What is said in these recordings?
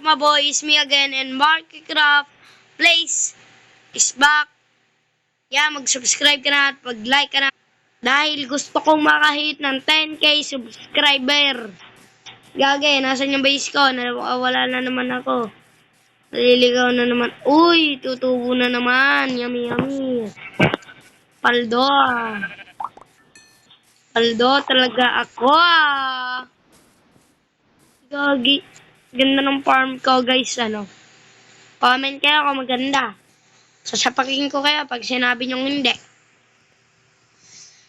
my boys? Me again, and Markycraft Plays is back. Yeah, mag-subscribe ka na at mag-like ka na. Dahil gusto kong makahit ng 10k subscriber. Gage, nasan yung base ko? Wala na naman ako. Naliligaw na naman. Uy, tutubo na naman. Yummy, yummy. Paldo ah. Paldo talaga ako ah. Gagi. Ganda ng farm ko guys, ano. Comment kayo kung maganda. Sasapakin ko kaya pag sinabi nyong hindi.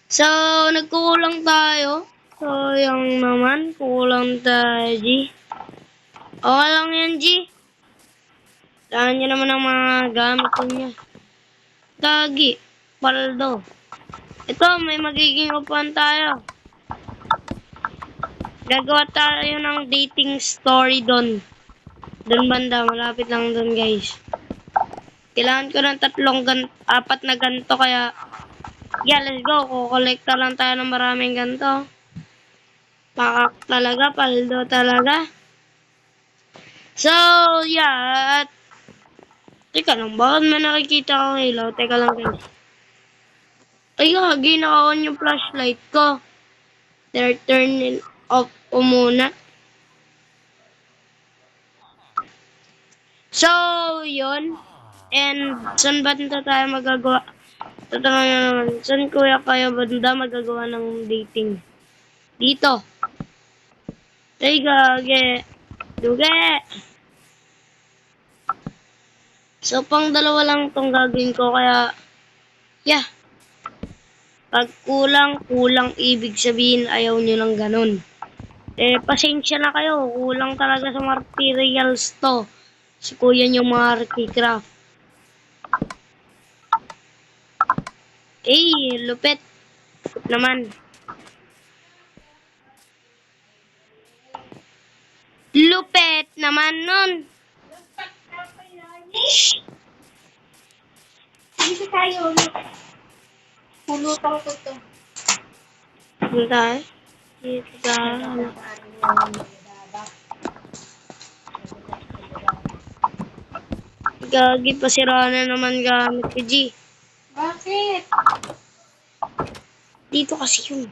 So, nagkukulang tayo. Sayang naman, kulang tayo, G. Okay lang yan, G. Dahan nyo naman ang mga gamit ko niya. Gagi. Paldo. Ito, may magiging upuan tayo. Gagawa tayo ng dating story doon. Doon banda, malapit lang doon guys. Kailangan ko ng 4 na ganito kaya yeah, let's go. Kukolekta lang tayo ng maraming ganito. Pakak talaga, paldo talaga. So, yeah. Teka lang, bakit may nakikita akong ilaw? Teka lang guys. Ay, gagi, naka-on yung flashlight ko. Turn it off ko muna. So, yun. And, saan ba tayo magagawa? Tatangan na naman, saan kuya kayo banda magagawa ng dating? Dito. Ay, gage. Duge. So, pang dalawa lang tong gagawin ko, kaya, yeah. Pag kulang ibig sabihin ayaw nyo ng ganun. Eh, pasensya na kayo. Kulang talaga sa materials to. Si kuya nyo Markycraft. Eh, lupit. Naman. Lupet naman nun. Shhh. Dito tayo. Pulutan ko ito. Dito tayo. Dito tayo. Gagi, pasira na naman gamit ko, G. Bakit? Dito kasi yun.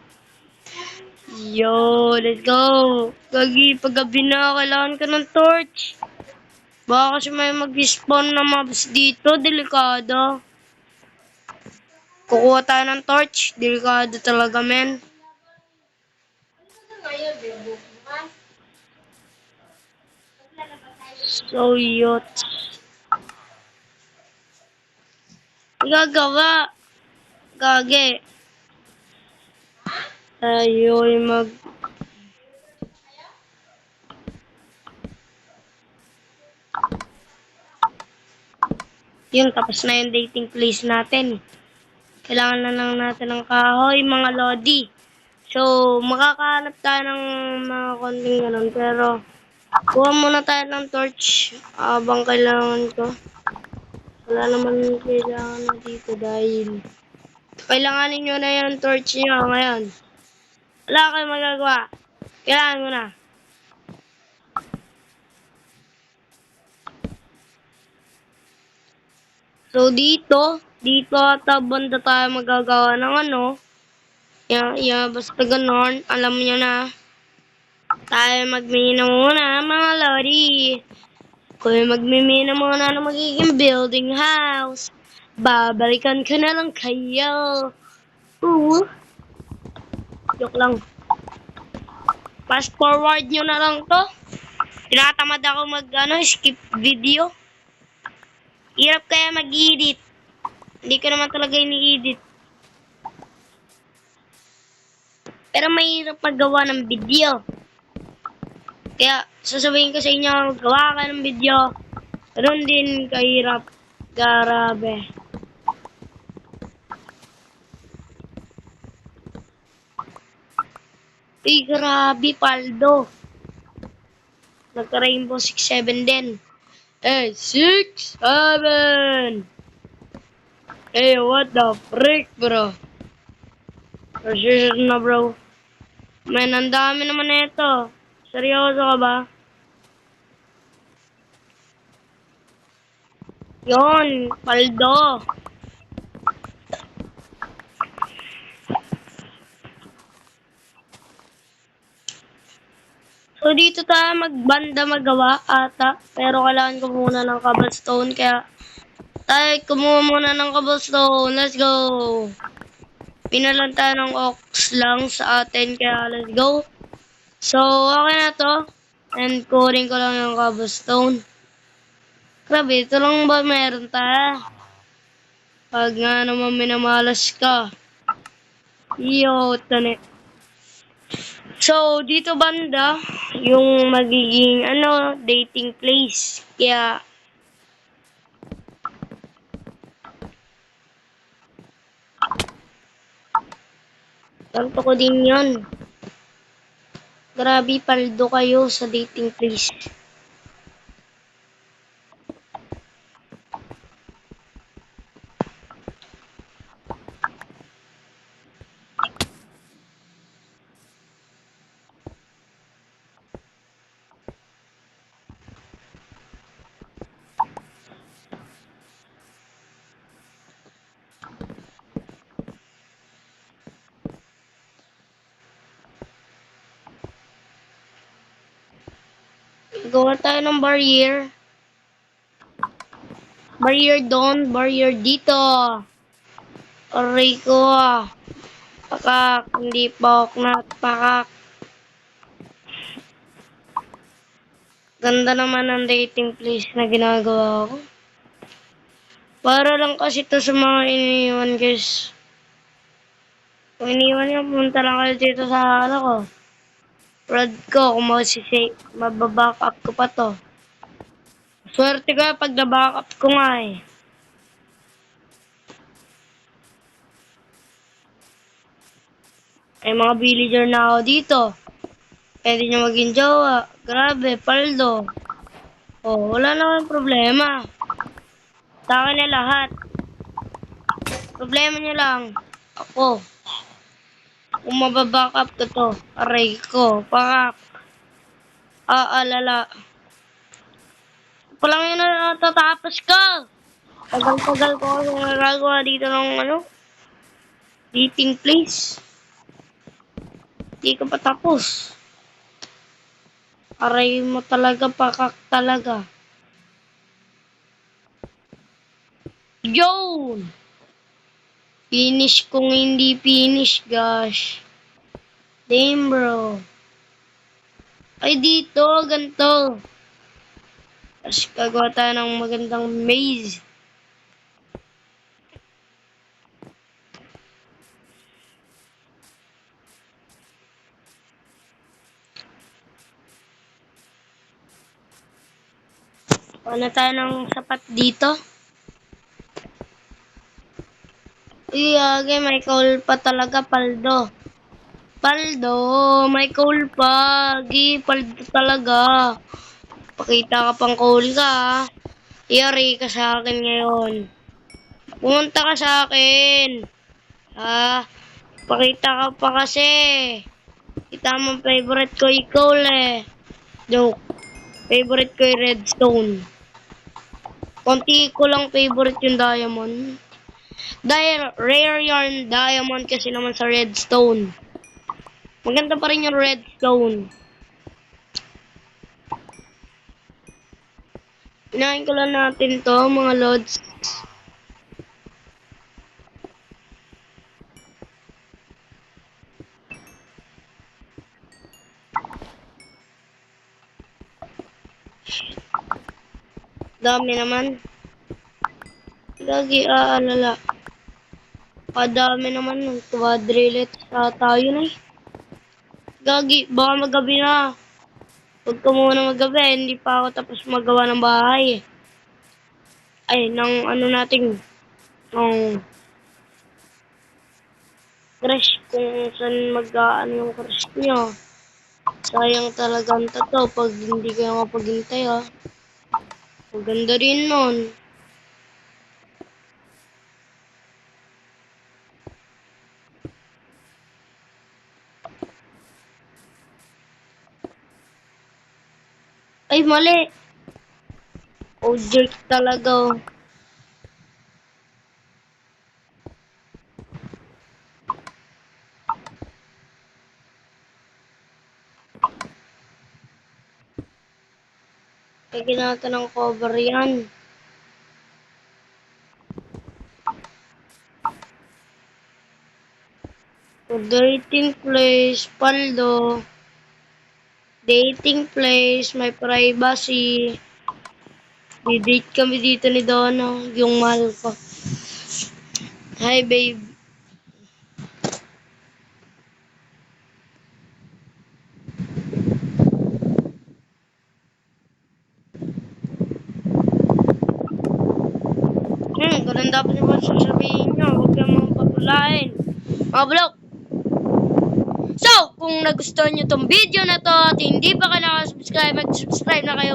Yo, let's go. Gagi, paggabi na, kailangan ka ng torch. Baka kasi may mag-spawn na mobs dito, delikado. Kukuha tayo ng torch, delikado talaga, men. So, yut. Gagawa. Gage. Tayo'y Yung tapos na yung dating place natin. Kailangan na lang natin ng kahoy, mga lodi. So, makakahanap tayo ng mga konting ganun. Pero, kuha muna tayo ng torch habang kailangan ko. Wala naman kailangan na dito dahil kailanganin nyo na yung torch nyo ngayon. Wala kayong magagawa. Kailangan mo na. So, dito ata banda tayo magagawa ng ano. Basta ganon. Alam nyo na. Tayo magmina muna, mga lodi. Kung magmimina muna na magiging building house, babalikan ko na lang kayo. Joke lang. Fast forward nyo na lang to. Tinatamad ako skip video. Hirap kaya mag-edit. Hindi ko naman talaga ini-edit. Pero mahirap maggawa ng video. Kaya sasabihin ko sa inyo, gawa ka ng video. Ganun din kahirap. Grabe. Uy, grabe, paldo. Nagka-rainbow 6-7 din. Hey, 6-7! Hey, what the frick, bro? Precision na, bro. Man, ang dami naman na ito. Seryoso ka ba? Yon, paldo. So, dito tayo magbanda magawa ata. Pero kailangan ko muna ng cobblestone. Kaya, tayo kumuha muna ng cobblestone. Let's go! Pinalan tayo ng ox lang sa atin. Kaya, let's go. So, okay na to. And, kunin ko lang yung cobblestone. Grabe, ito lang ba meron tayo? Pag nga naman minamalas ka. Yo, tane. So, dito banda, yung magiging, dating place. Kaya, tanto ko din yon. Grabe, paldo kayo sa dating place. Gawa tayo ng barrier. Barrier doon, barrier dito. Aray ko ah. Pakak, hindi pakak, pakak. Ganda naman ang dating place na ginagawa ko. Para lang kasi to sa mga iniiwan guys. Kung iniiwan nyo, punta lang kayo dito sa ko. Rod ko, kung mababack up ko pa to. Swerte ko pag na-back up ko nga eh. Ay mga villager na ako dito. Pwede nyo maging jowa. Grabe, paldo. Oh, wala naman problema. Sa akin na lahat. Problema nyo lang. Ako. Kung mababack up ko to. Aray ko. Pakak. Aalala. Palang yun na natatapos ka. Tagal-tagal ko kasi nagagawa dito ng dating place. Hindi ko pa tapos. Aray mo talaga, pakak talaga. Yun! Finish kung hindi finish, gosh. Damn, bro. Ay, dito, ganito. Tapos gagawa tayo ng magandang maze. Paano tayo ng sapat dito? Uy, agay, may coal pa talaga, paldo. Paldo, may coal pa. Paldo talaga. Pakita ka pang coal ka, ha? Yari ka sa akin ngayon. Pumunta ka sa akin. Ha? Pakita ka pa kasi. Kita mo favorite ko coal eh. Joke. Favorite ko yung redstone. Konti ko lang favorite yung diamond. Dahil rare yarn diamond kasi naman sa redstone. Maganda pa rin yung redstone. Inahin ko lang natin to mga lods. Dami naman. Lagi aalala. Kadami naman ng quadrilet sa tayo na eh. Gagi, baka magabi na. Huwag ka muna magabi, hindi pa ako tapos magawa ng bahay eh. Ay, ng natin, ng crash kung saan mag-ano yung crash nyo. Sayang talaga ang tato pag hindi kayo mapaghintay ha. Maganda rin nun. Ay, mali. Oh, jerk talaga oh. Lagyan natin ng cover yan. So, dating place, paldo. Dating place, may privacy. Di-date kami dito ni Donna, yung mahal ko. Hi, babe. Ganun dapat yung sasabihin nyo. Huwag kang mga papulain. Mga bulok! So, kung nagustuhan nyo tong video na to at hindi pa ka nakasubscribe, mag-subscribe na kayo.